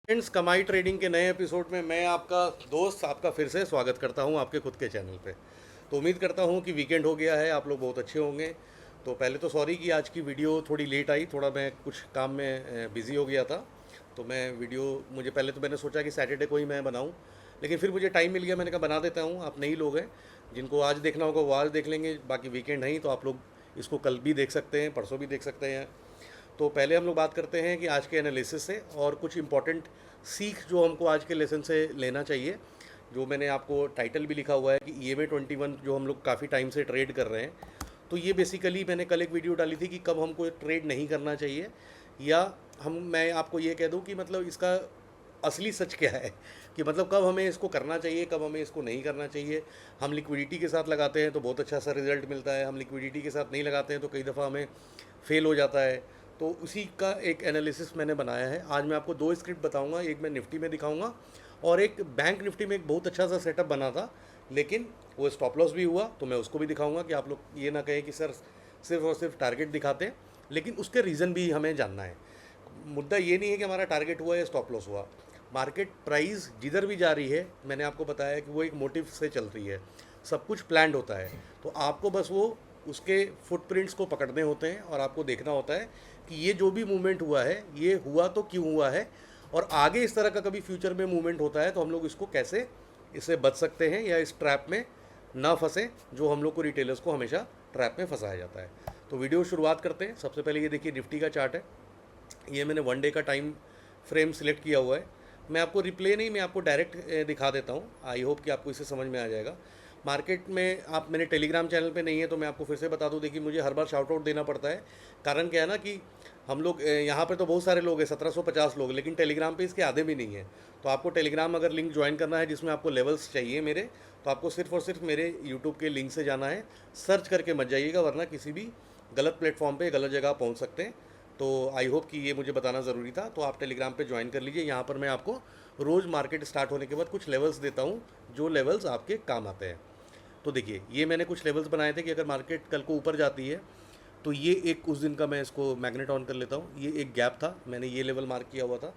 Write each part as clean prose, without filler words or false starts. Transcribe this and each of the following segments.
Friends, कमाई trading के नए एपिसोड में मैं आपका दोस्त आपका फिर से स्वागत करता हूं आपके खुद के चैनल पे। तो उम्मीद करता हूं कि वीकेंड हो गया है, आप लोग बहुत अच्छे होंगे। तो पहले तो सॉरी कि आज की वीडियो थोड़ी लेट आई, थोड़ा मैं कुछ काम में बिज़ी हो गया था। तो मैं वीडियो मुझे पहले तो मैंने सोचा कि सैटरडे को ही मैं बनाऊँ, लेकिन फिर मुझे टाइम मिल गया, मैंने कहा बना देता हूँ। आप नई लोग हैं, जिनको आज देखना होगा वो आज देख लेंगे, बाकी वीकेंड नहीं तो आप लोग इसको कल भी देख सकते हैं, परसों भी देख सकते हैं। तो पहले हम लोग बात करते हैं कि आज के एनालिसिस से और कुछ इंपॉर्टेंट सीख जो हमको आज के लेसन से लेना चाहिए। जो मैंने आपको टाइटल भी लिखा हुआ है कि EMA 21 जो हम लोग काफ़ी टाइम से ट्रेड कर रहे हैं। तो ये बेसिकली मैंने कल एक वीडियो डाली थी कि कब हमको ट्रेड नहीं करना चाहिए, या मैं आपको ये कह दूं कि मतलब इसका असली सच क्या है, कि मतलब कब हमें इसको करना चाहिए, कब हमें इसको नहीं करना चाहिए। हम लिक्विडिटी के साथ लगाते हैं तो बहुत अच्छा सा रिजल्ट मिलता है, हम लिक्विडिटी के साथ नहीं लगाते हैं तो कई दफ़ा हमें फेल हो जाता है। तो उसी का एक एनालिसिस मैंने बनाया है। आज मैं आपको दो स्क्रिप्ट बताऊंगा, एक मैं निफ्टी में दिखाऊंगा और एक बैंक निफ्टी में एक बहुत अच्छा सा सेटअप बना था, लेकिन वो स्टॉप लॉस भी हुआ, तो मैं उसको भी दिखाऊंगा कि आप लोग ये ना कहें कि सर सिर्फ और सिर्फ टारगेट दिखाते हैं, लेकिन उसके रीज़न भी हमें जानना है। मुद्दा ये नहीं है कि हमारा टारगेट हुआ या स्टॉप लॉस हुआ। मार्केट प्राइस जिधर भी जा रही है, मैंने आपको बताया कि वो एक मोटिव से चल रही है, सब कुछ प्लान्ड होता है। तो आपको बस वो उसके फुटप्रिंट्स को पकड़ने होते हैं और आपको देखना होता है कि ये जो भी मूवमेंट हुआ है ये हुआ तो क्यों हुआ है, और आगे इस तरह का कभी फ्यूचर में मूवमेंट होता है तो हम लोग इसको कैसे इससे बच सकते हैं या इस ट्रैप में ना फंसे, जो हम लोग को रिटेलर्स को हमेशा ट्रैप में फंसाया जाता है। तो वीडियो शुरुआत करते हैं। सबसे पहले ये देखिए निफ्टी का चार्ट है, ये मैंने 1 डे का टाइम फ्रेम सिलेक्ट किया हुआ है। मैं आपको रिप्ले नहीं, मैं आपको डायरेक्ट दिखा देता हूँ। आई होप कि आपको इसे समझ में आ जाएगा। मार्केट में आप मेरे टेलीग्राम चैनल पे नहीं है तो मैं आपको फिर से बता दूं। देखिए मुझे हर बार शाउट आउट देना पड़ता है, कारण क्या है ना कि हम लोग यहाँ पे तो बहुत सारे लोग हैं, 1750 लोग, लेकिन टेलीग्राम पे इसके आधे भी नहीं है। तो आपको टेलीग्राम अगर लिंक ज्वाइन करना है जिसमें आपको लेवल्स चाहिए मेरे, तो आपको सिर्फ और सिर्फ मेरे यूट्यूब के लिंक से जाना है। सर्च करके मत जाइएगा, वरना किसी भी गलत प्लेटफॉर्म पे गलत जगह पहुँच सकते हैं। तो आई होप कि ये मुझे बताना ज़रूरी था। तो आप टेलीग्राम पे ज्वाइन कर लीजिए। यहाँ पर मैं आपको रोज़ मार्केट स्टार्ट होने के बाद कुछ लेवल्स देता हूँ, जो लेवल्स आपके काम आते हैं। तो देखिए ये मैंने कुछ लेवल्स बनाए थे कि अगर मार्केट कल को ऊपर जाती है तो ये एक उस दिन का मैं इसको मैग्नेट ऑन कर लेता हूँ। ये एक गैप था, मैंने ये लेवल मार्क किया हुआ था,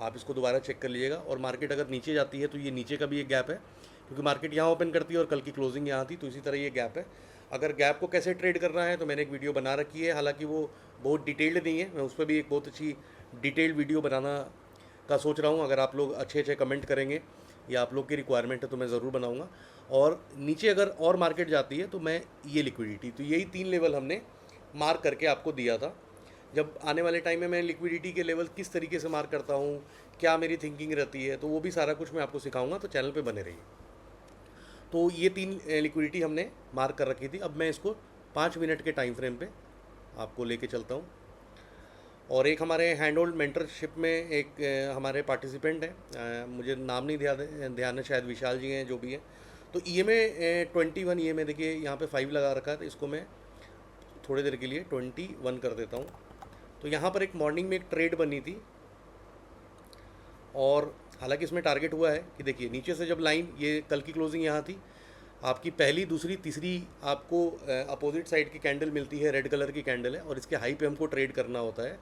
आप इसको दोबारा चेक कर लीजिएगा। और मार्केट अगर नीचे जाती है तो ये नीचे का भी एक गैप है, क्योंकि मार्केट यहाँ ओपन करती है और कल की क्लोजिंग यहाँ थी, तो इसी तरह ये गैप है। अगर गैप को कैसे ट्रेड करना है तो मैंने एक वीडियो बना रखी है, हालांकि वो बहुत डिटेल्ड नहीं है, मैं उस पर भी एक बहुत अच्छी डिटेल्ड वीडियो बनाना का सोच रहा हूँ। अगर आप लोग अच्छे अच्छे कमेंट करेंगे या आप लोग की रिक्वायरमेंट है तो मैं ज़रूर बनाऊँगा। और नीचे अगर और मार्केट जाती है तो मैं ये लिक्विडिटी, तो यही 3 लेवल हमने मार्क करके आपको दिया था। जब आने वाले टाइम में मैं लिक्विडिटी के लेवल किस तरीके से मार्क करता हूँ, क्या मेरी थिंकिंग रहती है, तो वो भी सारा कुछ मैं आपको सिखाऊंगा, तो चैनल पे बने रहिए। तो ये 3 लिक्विडिटी हमने मार्क कर रखी थी। अब मैं इसको 5 मिनट के टाइम फ्रेम पे आपको लेके चलता हूँ। और एक हमारे हैंड होल्ड मेंटरशिप में एक हमारे पार्टिसिपेंट हैं, मुझे नाम नहीं ध्यान है, शायद विशाल जी हैं जो भी हैं। तो EMA 21, ये मैं देखिए यहाँ पे 5 लगा रखा है, तो इसको मैं थोड़ी देर के लिए 21 कर देता हूँ। तो यहाँ पर एक मॉर्निंग में एक ट्रेड बनी थी, और हालांकि इसमें टारगेट हुआ है कि देखिए नीचे से जब लाइन, ये कल की क्लोजिंग यहाँ थी, आपकी पहली दूसरी तीसरी आपको अपोजिट साइड की कैंडल मिलती है, रेड कलर की कैंडल है, और इसके हाई पे हमको ट्रेड करना होता है।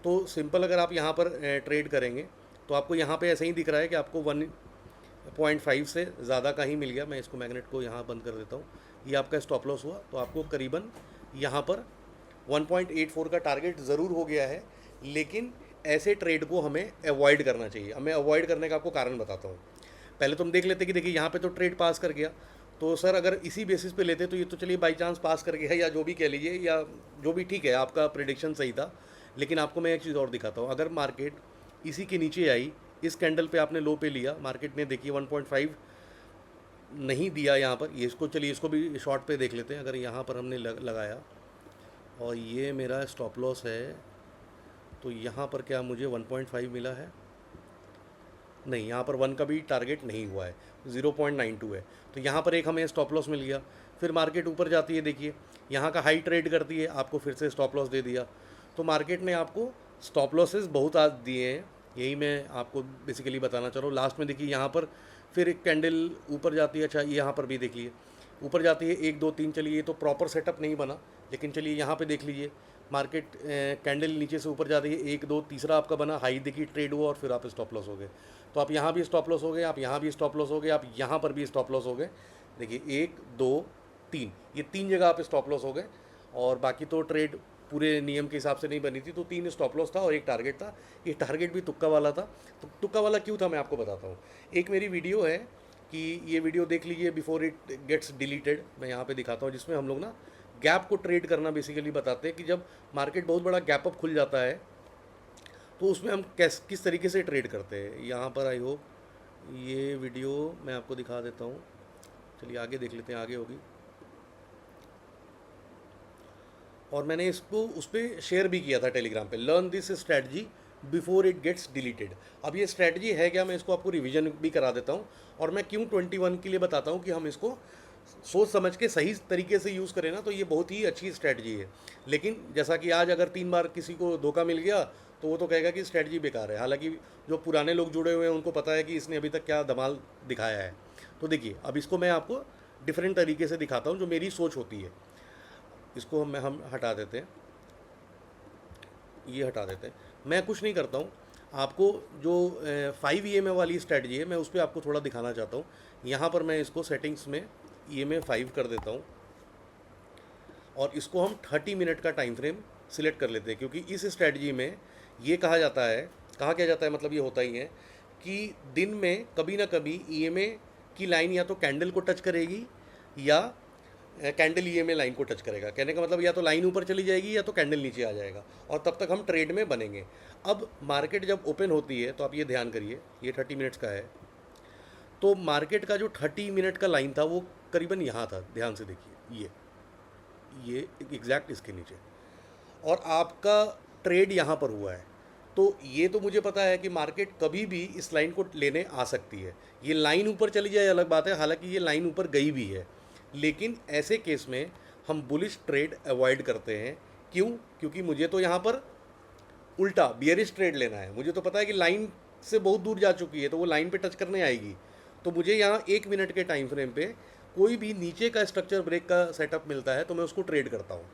तो सिंपल अगर आप यहाँ पर ट्रेड करेंगे तो आपको यहाँ पे ऐसे ही दिख रहा है कि आपको 1.5 से ज़्यादा का ही मिल गया। मैं इसको मैग्नेट को यहाँ बंद कर देता हूँ। ये आपका स्टॉप लॉस हुआ, तो आपको करीबन यहाँ पर 1.84 का टारगेट ज़रूर हो गया है, लेकिन ऐसे ट्रेड को हमें अवॉइड करना चाहिए। अब मैं अवॉइड करने का आपको कारण बताता हूँ। पहले तो हम देख लेते कि देखिए यहाँ पे तो ट्रेड पास कर गया, तो सर अगर इसी बेसिस पे लेते तो ये तो चलिए बाई चांस पास कर गया, या जो भी कह लीजिए, या जो भी ठीक है, आपका प्रिडिक्शन सही था। लेकिन आपको मैं एक चीज़ और दिखाता हूँ। अगर मार्केट इसी के नीचे आई, इस कैंडल पे आपने लो पे लिया, मार्केट ने देखिए 1.5 नहीं दिया यहाँ पर, ये इसको चलिए इसको भी शॉर्ट पे देख लेते हैं। अगर यहाँ पर हमने लगाया और ये मेरा स्टॉप लॉस है, तो यहाँ पर क्या मुझे 1.5 मिला है? नहीं, यहाँ पर 1 का भी टारगेट नहीं हुआ है, 0.92 है। तो यहाँ पर एक हमें स्टॉप लॉस मिल गया। फिर मार्केट ऊपर जाती है, देखिए यहाँ का हाई ट्रेड करती है, आपको फिर से स्टॉप लॉस दे दिया। तो मार्केट ने आपको स्टॉप लॉसेस बहुत आज दिए हैं, यही मैं आपको बेसिकली बताना चाह रहा हूँ। लास्ट में देखिए यहाँ पर फिर एक कैंडल ऊपर जाती है। अच्छा, यहाँ पर भी देखिए ऊपर जाती है, 1 2 3, चलिए ये तो प्रॉपर सेटअप नहीं बना, लेकिन चलिए यहाँ पे देख लीजिए मार्केट कैंडल नीचे से ऊपर जा रही है, 1 2 तीसरा आपका बना, हाई देखी, ट्रेड हुआ और फिर आप स्टॉप लॉस हो गए। तो आप यहाँ भी स्टॉप लॉस हो गए, आप यहाँ भी स्टॉप लॉस हो गए, आप यहाँ पर भी स्टॉप लॉस हो गए। देखिए 1 2 3, ये 3 जगह आप स्टॉप लॉस हो गए। और बाकी तो ट्रेड पूरे नियम के हिसाब से नहीं बनी थी, तो 3 स्टॉप लॉस था और 1 टारगेट था। ये टारगेट भी तुक्का वाला था। तो तुक्का वाला क्यों था मैं आपको बताता हूँ। एक मेरी वीडियो है कि ये वीडियो देख लीजिए, बिफोर इट गेट्स डिलीटेड, मैं यहाँ पे दिखाता हूँ, जिसमें हम लोग ना गैप को ट्रेड करना बेसिकली बताते हैं कि जब मार्केट बहुत बड़ा गैप अप खुल जाता है तो उसमें हम किस तरीके से ट्रेड करते हैं। यहाँ पर आई होप ये वीडियो मैं आपको दिखा देता हूँ। चलिए आगे देख लेते हैं, आगे होगी। और मैंने इसको उस पर शेयर भी किया था टेलीग्राम पे, learn this strategy before it gets deleted. अब ये स्ट्रैटेजी है क्या, मैं इसको आपको रिवीजन भी करा देता हूँ। और मैं क्यों 21 के लिए बताता हूँ कि हम इसको सोच समझ के सही तरीके से यूज़ करें ना, तो ये बहुत ही अच्छी स्ट्रैटेजी है। लेकिन जैसा कि आज अगर 3 बार किसी को धोखा मिल गया तो वो तो कहेगा कि स्ट्रैटेजी बेकार है, हालांकि जो पुराने लोग जुड़े हुए हैं उनको पता है कि इसने अभी तक क्या धमाल दिखाया है। तो देखिए अब इसको मैं आपको डिफरेंट तरीके से दिखाता हूँ, जो मेरी सोच होती है। इसको हम हटा देते हैं, ये हटा देते हैं। मैं कुछ नहीं करता हूँ, आपको जो 5 EMA वाली स्ट्रैटेजी है मैं उस पर आपको थोड़ा दिखाना चाहता हूँ। यहाँ पर मैं इसको सेटिंग्स में EMA 5 कर देता हूँ और इसको हम 30 मिनट का टाइम फ्रेम सिलेक्ट कर लेते हैं, क्योंकि इस स्ट्रैटेजी में ये कहा जाता है, कहा क्या जाता है, मतलब ये होता ही है कि दिन में कभी ना कभी EMA की लाइन या तो कैंडल को टच करेगी या कैंडल EMA लाइन को टच करेगा। कहने का मतलब या तो लाइन ऊपर चली जाएगी या तो कैंडल नीचे आ जाएगा, और तब तक हम ट्रेड में बनेंगे। अब मार्केट जब ओपन होती है तो आप ये ध्यान करिए, ये 30 मिनट्स का है, तो मार्केट का जो 30 मिनट का लाइन था वो करीबन यहाँ था, ध्यान से देखिए, ये एग्जैक्ट इसके नीचे, और आपका ट्रेड यहाँ पर हुआ है। तो ये तो मुझे पता है कि मार्केट कभी भी इस लाइन को लेने आ सकती है। ये लाइन ऊपर चली जाए अलग बात है, हालांकि ये लाइन ऊपर गई भी है, लेकिन ऐसे केस में हम बुलिश ट्रेड अवॉइड करते हैं। क्यों? क्योंकि मुझे तो यहाँ पर उल्टा बियरिश ट्रेड लेना है। मुझे तो पता है कि लाइन से बहुत दूर जा चुकी है, तो वो लाइन पे टच करने आएगी। तो मुझे यहाँ 1 मिनट के टाइम फ्रेम पे कोई भी नीचे का स्ट्रक्चर ब्रेक का सेटअप मिलता है तो मैं उसको ट्रेड करता हूँ।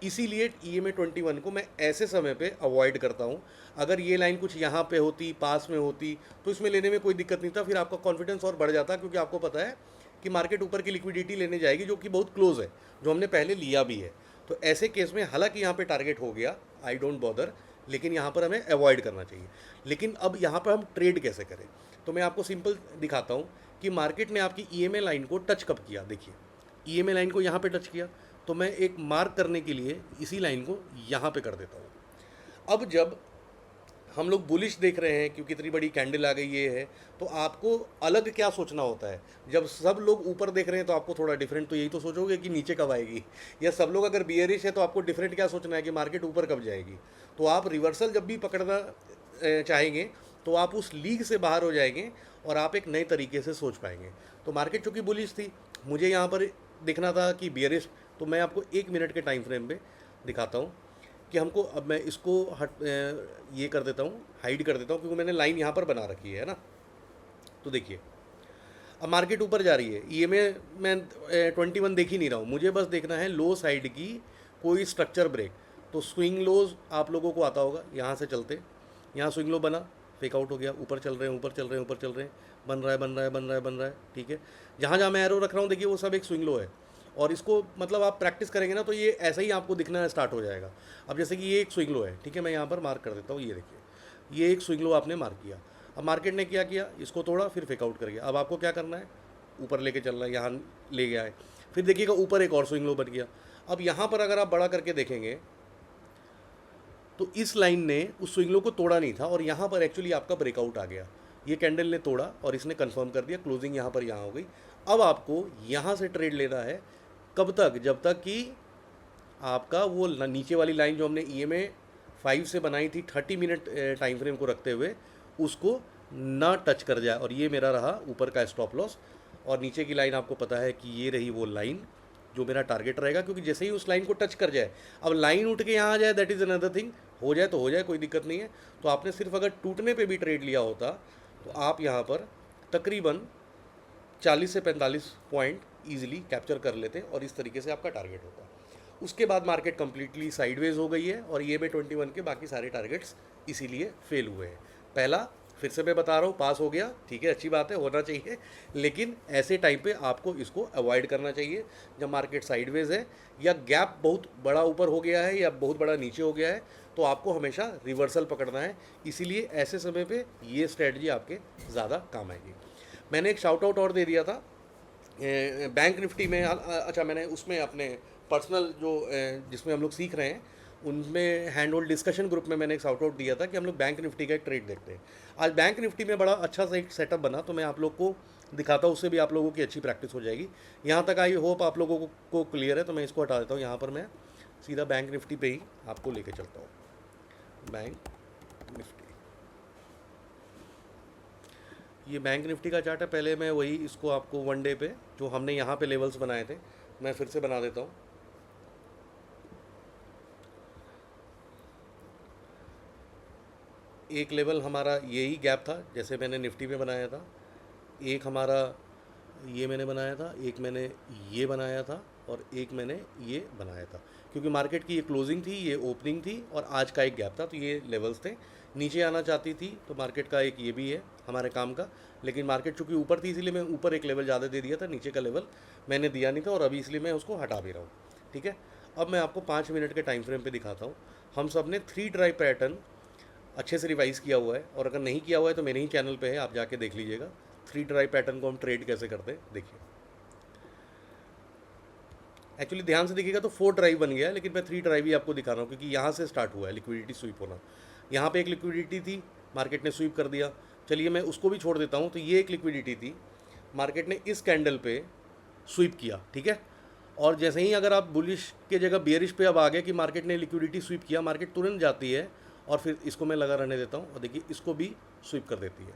इसीलिए EMA 21 को मैं ऐसे समय पे अवॉइड करता हूँ। अगर ये लाइन कुछ यहाँ पे होती, पास में होती, तो इसमें लेने में कोई दिक्कत नहीं था, फिर आपका कॉन्फिडेंस और बढ़ जाता, क्योंकि आपको पता है कि मार्केट ऊपर की लिक्विडिटी लेने जाएगी जो कि बहुत क्लोज है, जो हमने पहले लिया भी है। तो ऐसे केस में हालांकि यहाँ पे टारगेट हो गया, आई डोंट बॉदर, लेकिन यहाँ पर हमें अवॉइड करना चाहिए। लेकिन अब यहाँ पर हम ट्रेड कैसे करें, तो मैं आपको सिंपल दिखाता हूँ कि मार्केट ने आपकी EMA लाइन को टच कब किया। देखिए EMA लाइन को यहाँ पे टच किया, तो मैं एक मार्क करने के लिए इसी लाइन को यहाँ पे कर देता हूँ। अब जब हम लोग बुलिश देख रहे हैं क्योंकि इतनी बड़ी कैंडल आ गई ये है, तो आपको अलग क्या सोचना होता है। जब सब लोग ऊपर देख रहे हैं तो आपको थोड़ा डिफरेंट तो यही तो सोचोगे कि नीचे कब आएगी, या सब लोग अगर बियरिश है तो आपको डिफरेंट क्या सोचना है कि मार्केट ऊपर कब जाएगी। तो आप रिवर्सल जब भी पकड़ना चाहेंगे तो आप उस लीग से बाहर हो जाएंगे और आप एक नए तरीके से सोच पाएंगे। तो मार्केट चूँकि बुलिश थी, मुझे यहाँ पर दिखना था कि बियरिश, तो मैं आपको 1 मिनट के टाइम फ्रेम पे दिखाता हूँ कि हमको, अब मैं इसको ये कर देता हूँ, हाइड कर देता हूँ, क्योंकि मैंने लाइन यहाँ पर बना रखी है ना। तो देखिए अब मार्केट ऊपर जा रही है, EMA मैं 21 देख ही नहीं रहा हूँ, मुझे बस देखना है लो साइड की कोई स्ट्रक्चर ब्रेक। तो स्विंग लोज आप लोगों को आता होगा, यहाँ से चलते, यहाँ स्विंग लो बना, फेक आउट हो गया, ऊपर चल रहे हैं, ऊपर चल रहे हैं, ऊपर चल रहे हैं, बन रहा है, बन रहा है, बन रहा है, बन रहा है, ठीक है। जहाँ जहाँ मैं एरो रख रहा हूँ देखिए वो सब एक स्विंग लो है, और इसको मतलब आप प्रैक्टिस करेंगे ना तो ये ऐसा ही आपको दिखना स्टार्ट हो जाएगा। अब जैसे कि ये एक स्विंग लो है, ठीक है, मैं यहाँ पर मार्क कर देता हूँ, ये देखिए ये एक स्विंग लो आपने मार्क किया। अब मार्केट ने क्या किया, इसको तोड़ा, फिर फेक आउट कर गया। अब आपको क्या करना है, ऊपर लेके चलना है, यहाँ ले गया है, फिर देखिएगा ऊपर एक और स्विंग लो बन गया। अब यहाँ पर अगर आप बड़ा करके देखेंगे तो इस लाइन ने उस स्विंग लो को तोड़ा नहीं था, और यहाँ पर एक्चुअली आपका ब्रेकआउट आ गया। ये कैंडल ने तोड़ा और इसने कंफर्म कर दिया, क्लोजिंग यहाँ पर यहाँ हो गई। अब आपको यहाँ से ट्रेड लेना है, कब तक, जब तक कि आपका वो नीचे वाली लाइन जो हमने EMA 5 से बनाई थी 30 मिनट टाइम फ्रेम को रखते हुए, उसको ना टच कर जाए। और ये मेरा रहा ऊपर का स्टॉप लॉस, और नीचे की लाइन आपको पता है कि ये रही वो लाइन जो मेरा टारगेट रहेगा, क्योंकि जैसे ही उस लाइन को टच कर जाए, अब लाइन उठ के यहाँ आ जाए दैट इज़ अनदर थिंग, हो जाए तो हो जाए, कोई दिक्कत नहीं है। तो आपने सिर्फ अगर टूटने पे भी ट्रेड लिया होता तो आप यहाँ पर तकरीबन 40 से 45 पॉइंट ईजिली कैप्चर कर लेते, और इस तरीके से आपका टारगेट होता। उसके बाद मार्केट कम्प्लीटली साइडवेज हो गई है और EMA 21 के बाकी सारे टारगेट्स इसीलिए फेल हुए हैं। पहला फिर से मैं बता रहा हूँ, पास हो गया, ठीक है, अच्छी बात है, होना चाहिए, लेकिन ऐसे टाइम पे आपको इसको अवॉइड करना चाहिए जब मार्केट साइडवेज है या गैप बहुत बड़ा ऊपर हो गया है या बहुत बड़ा नीचे हो गया है, तो आपको हमेशा रिवर्सल पकड़ना है। इसीलिए ऐसे समय पे ये स्ट्रेटजी आपके ज़्यादा काम आएगी। मैंने एक शाउट आउट और दे दिया था बैंक निफ्टी में, अच्छा मैंने उसमें अपने पर्सनल जो जिसमें हम लोग सीख रहे हैं उनमें हैंड होल्ड डिस्कशन ग्रुप में मैंने एक शाउट आउट दिया था कि हम लोग बैंक निफ्टी का एक ट्रेड देखते हैं। आज बैंक निफ्टी में बड़ा अच्छा सा एक सेटअप बना, तो मैं आप लोग को दिखाता हूँ, उससे भी आप लोगों की अच्छी प्रैक्टिस हो जाएगी। यहाँ तक आई होप आप लोगों को क्लियर है, तो मैं इसको हटा देता हूँ। यहाँ पर मैं सीधा बैंक निफ्टी पे ही आपको लेके चलता हूँ। बैंक निफ्टी, ये बैंक निफ्टी का चार्ट है। पहले मैं वही इसको आपको वन डे पे जो हमने यहाँ पे लेवल्स बनाए थे मैं फिर से बना देता हूँ। एक लेवल हमारा यही गैप था जैसे मैंने निफ्टी में बनाया था, एक हमारा ये मैंने बनाया था, एक मैंने ये बनाया था और एक मैंने ये बनाया था, क्योंकि मार्केट की ये क्लोजिंग थी, ये ओपनिंग थी और आज का एक गैप था, तो ये लेवल्स थे। नीचे आना चाहती थी तो मार्केट का एक ये भी है हमारे काम का, लेकिन मार्केट चूँकि ऊपर थी इसीलिए मैं ऊपर एक लेवल ज़्यादा दे दिया था, नीचे का लेवल मैंने दिया नहीं था और अभी इसलिए मैं उसको हटा भी रहा हूँ। ठीक है, अब मैं आपको 5 मिनट के टाइम फ्रेम पे दिखाता हूँ। हम सब ने 3 ड्राइव पैटर्न अच्छे से रिवाइज़ किया हुआ है, और अगर नहीं किया हुआ है तो मेरे ही चैनल पे है, आप जाके देख लीजिएगा 3 ड्राइव पैटर्न को हम ट्रेड कैसे करते हैं। देखिए, एक्चुअली ध्यान से देखिएगा तो 4 ड्राइव बन गया है, लेकिन मैं 3 ड्राइव ही आपको दिखा रहा हूँ क्योंकि यहाँ से स्टार्ट हुआ है लिक्विडिटी स्वीप होना। यहाँ पे एक लिक्विडिटी थी, मार्केट ने स्वीप कर दिया, चलिए मैं उसको भी छोड़ देता हूँ। तो ये एक लिक्विडिटी थी, मार्केट ने इस कैंडल पे स्वीप किया, ठीक है। और जैसे ही अगर आप बुलिश के जगह बेयरिश पे अब आ गए कि मार्केट ने लिक्विडिटी स्वीप किया, मार्केट तुरंत जाती है और फिर इसको मैं लगा रहने देता हूँ और देखिए इसको भी स्वीप कर देती है।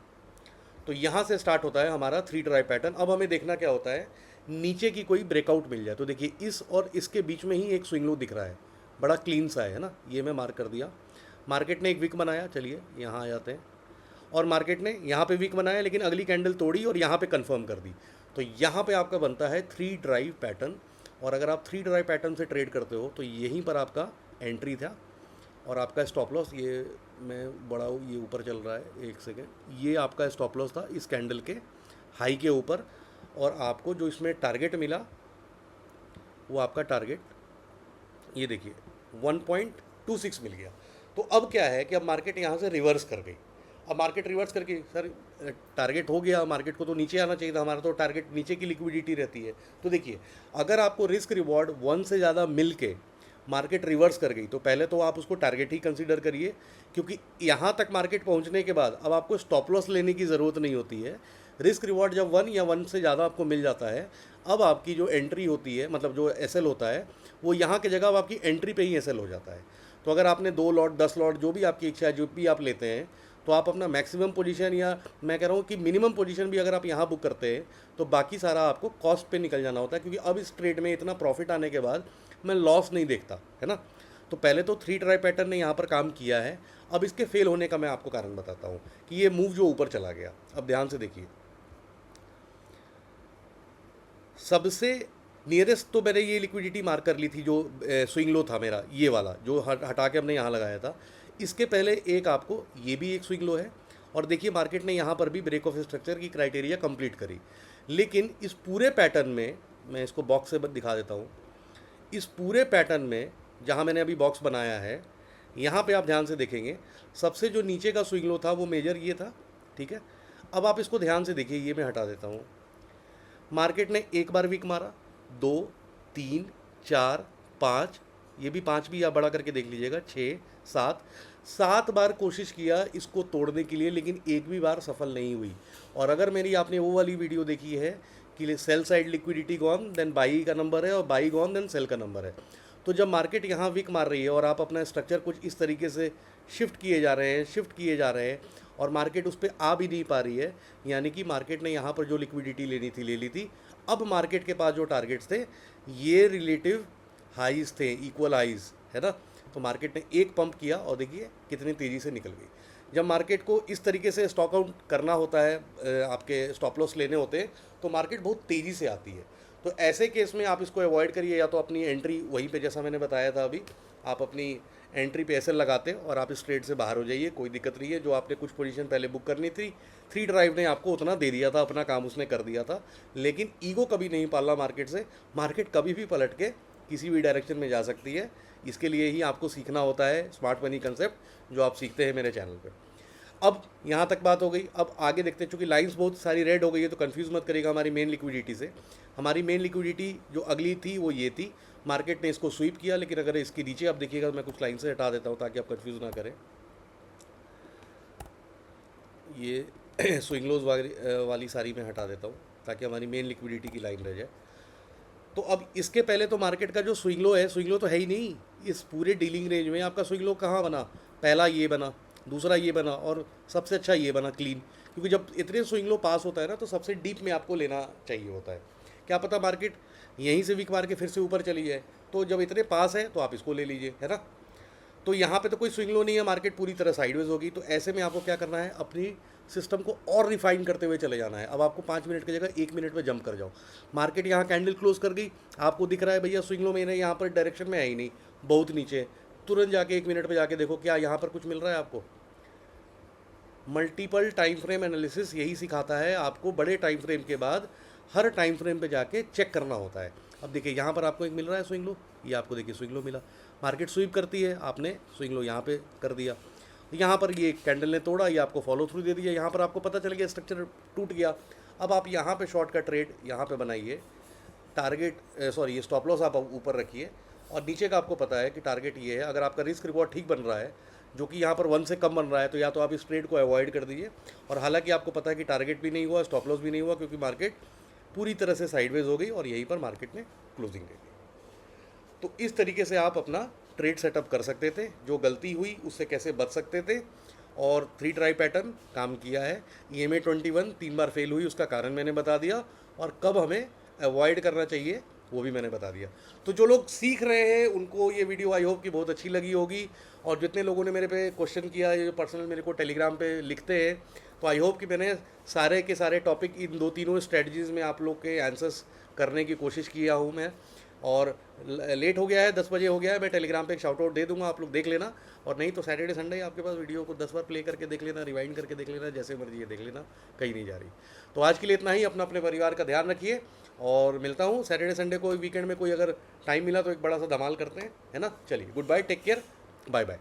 तो यहाँ से स्टार्ट होता है हमारा 3 ड्राइव पैटर्न। अब हमें देखना क्या होता है, नीचे की कोई ब्रेकआउट मिल जाए। तो देखिए इस और इसके बीच में ही एक स्विंग लो दिख रहा है, बड़ा क्लीन सा है ना, ये मैं मार्क कर दिया। मार्केट ने एक विक बनाया, चलिए यहाँ आ जाते हैं, और मार्केट ने यहाँ पे विक बनाया लेकिन अगली कैंडल तोड़ी और यहाँ पे कंफर्म कर दी। तो यहाँ पे आपका बनता है 3 ड्राइव पैटर्न, और अगर आप 3 ड्राइव पैटर्न से ट्रेड करते हो तो यहीं पर आपका एंट्री था और आपका स्टॉप लॉस, ये मैं बढ़ाऊँ, ये ऊपर चल रहा है, एक सेकेंड, ये आपका स्टॉप लॉस था इस कैंडल के हाई के ऊपर, और आपको जो इसमें टारगेट मिला वो आपका टारगेट ये देखिए 1.26 मिल गया। तो अब क्या है कि अब मार्केट यहाँ से रिवर्स कर गई। अब मार्केट रिवर्स करके सर टारगेट हो गया, मार्केट को तो नीचे आना चाहिए था, हमारा तो टारगेट नीचे की लिक्विडिटी रहती है। तो देखिए अगर आपको रिस्क रिवॉर्ड 1 से ज़्यादा मिल के मार्केट रिवर्स कर गई तो पहले तो आप उसको टारगेट ही कंसीडर करिए, क्योंकि यहाँ तक मार्केट पहुँचने के बाद अब आपको स्टॉप लॉस लेने की ज़रूरत नहीं होती है। रिस्क रिवॉर्ड जब 1 या 1 से ज़्यादा आपको मिल जाता है, अब आपकी जो एंट्री होती है, मतलब जो एसएल होता है, वो यहाँ की जगह अब आपकी एंट्री पे ही एसएल हो जाता है। तो अगर आपने 2 लॉट 10 लॉट जो भी आपकी इच्छा है, जो भी आप लेते हैं, तो आप अपना मैक्सिमम पोजीशन, या मैं कह रहा हूँ कि मिनिमम पोजीशन भी अगर आप यहाँ बुक करते हैं तो बाकी सारा आपको कॉस्ट पे निकल जाना होता है, क्योंकि अब इस ट्रेड में इतना प्रॉफिट आने के बाद मैं लॉस नहीं देखता, है ना। तो पहले तो 3 ड्राइव पैटर्न ने यहाँ पर काम किया है। अब इसके फेल होने का मैं आपको कारण बताता हूँ कि ये मूव जो ऊपर चला गया, अब ध्यान से देखिए, सबसे नियरेस्ट तो मैंने ये लिक्विडिटी मार्क कर ली थी, जो स्विंग लो था मेरा, ये वाला जो हटा के हमने यहाँ लगाया था। इसके पहले एक आपको ये भी एक स्विंग लो है, और देखिए मार्केट ने यहाँ पर भी ब्रेक ऑफ स्ट्रक्चर की क्राइटेरिया कंप्लीट करी। लेकिन इस पूरे पैटर्न में, मैं इसको बॉक्स से दिखा देता हूँ, इस पूरे पैटर्न में जहाँ मैंने अभी बॉक्स बनाया है, यहाँ पे आप ध्यान से देखेंगे सबसे जो नीचे का स्विंग लो था वो मेजर ये था, ठीक है। अब आप इसको ध्यान से देखिए, ये मैं हटा देता हूँ। मार्केट ने एक बार वीक मारा, 2 3 4 5, ये भी 5 भी आप बड़ा करके देख लीजिएगा, 6 7 बार कोशिश किया इसको तोड़ने के लिए, लेकिन एक भी बार सफल नहीं हुई। और अगर मेरी आपने वो वाली वीडियो देखी है कि sell side liquidity gone then buy का नंबर है और बाई गॉन देन सेल का नंबर है, तो जब मार्केट यहाँ वीक मार रही है और आप अपना स्ट्रक्चर कुछ इस तरीके से शिफ्ट किए जा रहे हैं और मार्केट उस पर आ भी नहीं पा रही है, यानी कि मार्केट ने यहाँ पर जो लिक्विडिटी लेनी थी ले ली थी। अब मार्केट के पास जो टारगेट्स थे ये रिलेटिव हाइज थे, इक्वल हाइज, है ना। तो मार्केट ने एक पंप किया और देखिए कितनी तेज़ी से निकल गई। जब मार्केट को इस तरीके से स्टॉक आउट करना होता है, आपके स्टॉप लॉस लेने होते हैं, तो मार्केट बहुत तेज़ी से आती है। तो ऐसे केस में आप इसको अवॉइड करिए, या तो अपनी एंट्री वहीं पे जैसा मैंने बताया था अभी, आप अपनी एंट्री पे एसएल लगाते और आप इस ट्रेड से बाहर हो जाइए, कोई दिक्कत नहीं है। जो आपने कुछ पोजीशन पहले बुक करनी थी, थ्री ड्राइव ने आपको उतना दे दिया था, अपना काम उसने कर दिया था, लेकिन ईगो कभी नहीं पालना मार्केट से। मार्केट कभी भी पलट के किसी भी डायरेक्शन में जा सकती है, इसके लिए ही आपको सीखना होता है स्मार्ट मनी कंसेप्ट, जो आप सीखते हैं मेरे चैनल पे। अब यहाँ तक बात हो गई, अब आगे देखते हैं। चूँकि लाइंस बहुत सारी रेड हो गई है तो कंफ्यूज मत करेगा हमारी मेन लिक्विडिटी से। हमारी मेन लिक्विडिटी जो अगली थी वो ये थी, मार्केट ने इसको स्वीप किया, लेकिन अगर इसके नीचे आप देखिएगा तो मैं कुछ लाइन से हटा देता हूँ ताकि आप कंफ्यूज ना करें। ये स्विंग लोज वाली सारी मैं हटा देता हूँ ताकि हमारी मेन लिक्विडिटी की लाइन रह जाए। तो अब इसके पहले तो मार्केट का जो स्विंग लो है, स्विंग लो तो है ही नहीं इस पूरे डीलिंग रेंज में। आपका स्विंग लो कहाँ बना? पहला ये बना, दूसरा ये बना, और सबसे अच्छा ये बना क्लीन। क्योंकि जब इतने स्विंग लो पास होता है ना, तो सबसे डीप में आपको लेना चाहिए होता है। क्या पता मार्केट यहीं से वीक मार के फिर से ऊपर चली जाए, तो जब इतने पास है तो आप इसको ले लीजिए, है ना। तो यहाँ पे तो कोई स्विंग लो नहीं है, मार्केट पूरी तरह साइडवेज होगी। तो ऐसे में आपको क्या करना है, अपनी सिस्टम को और रिफाइन करते हुए चले जाना है। अब आपको 5 मिनट की जगह 1 मिनट में जंप कर जाओ। मार्केट यहाँ कैंडल क्लोज कर गई, आपको दिख रहा है भैया स्विंग लो में यहाँ पर डायरेक्शन में है ही नहीं, बहुत नीचे। तुरंत जाके 1 मिनट पे जाके देखो क्या यहाँ पर कुछ मिल रहा है आपको। मल्टीपल टाइम फ्रेम एनालिसिस यही सिखाता है आपको, बड़े टाइम फ्रेम के बाद हर टाइम फ्रेम पे जाके चेक करना होता है। अब देखिए यहाँ पर आपको एक मिल रहा है स्विंग लो, ये आपको देखिए स्विंग लो मिला। मार्केट स्वीप करती है, आपने स्विंग लो यहाँ पे कर दिया, यहाँ पर ये कैंडल ने तोड़ा, ये आपको फॉलो थ्रू दे दिया, यहाँ पर आपको पता चल गया स्ट्रक्चर टूट गया। अब आप यहाँ पे शॉर्ट का ट्रेड यहाँ पे बनाइए, टारगेट सॉरी ये स्टॉप लॉस आप ऊपर रखिए, और नीचे का आपको पता है कि टारगेट ये है। अगर आपका रिस्क रिवॉर्ड ठीक बन रहा है, जो कि यहाँ पर 1 से कम बन रहा है, तो या तो आप इस ट्रेड को अवॉइड कर दीजिए। और हालांकि आपको पता है कि टारगेट भी नहीं हुआ, स्टॉप लॉस भी नहीं हुआ, क्योंकि मार्केट पूरी तरह से साइडवेज हो गई और यहीं पर मार्केट ने क्लोजिंग दे दी। तो इस तरीके से आप अपना ट्रेड सेटअप कर सकते थे। जो गलती हुई उससे कैसे बच सकते थे, और 3 ट्राई पैटर्न काम किया है। EMA 21 3 बार फेल हुई, उसका कारण मैंने बता दिया, और कब हमें अवॉइड करना चाहिए वो भी मैंने बता दिया। तो जो लोग सीख रहे हैं उनको ये वीडियो आई होप कि बहुत अच्छी लगी होगी। और जितने लोगों ने मेरे पे क्वेश्चन किया, ये जो पर्सनल मेरे को टेलीग्राम पे लिखते हैं, तो आई होप कि मैंने सारे के सारे टॉपिक इन 2-3 स्ट्रेटजीज़ में आप लोग के आंसर्स करने की कोशिश किया हूँ मैं। और लेट हो गया है, 10 बजे हो गया है, मैं टेलीग्राम पे एक शाउट आउट दे दूंगा, आप लोग देख लेना। और नहीं तो सैटरडे संडे आपके पास वीडियो को 10 बार प्ले करके देख लेना, रिवाइंड करके देख लेना, जैसे मर्जी है देख लेना, कहीं नहीं जा रही। तो आज के लिए इतना ही। अपने परिवार का ध्यान रखिए, और मिलता हूँ सैटरडे संडे को, वीकेंड में कोई अगर टाइम मिला तो एक बड़ा सा धमाल करते हैं, है ना। चलिए, good bye, take care, bye bye.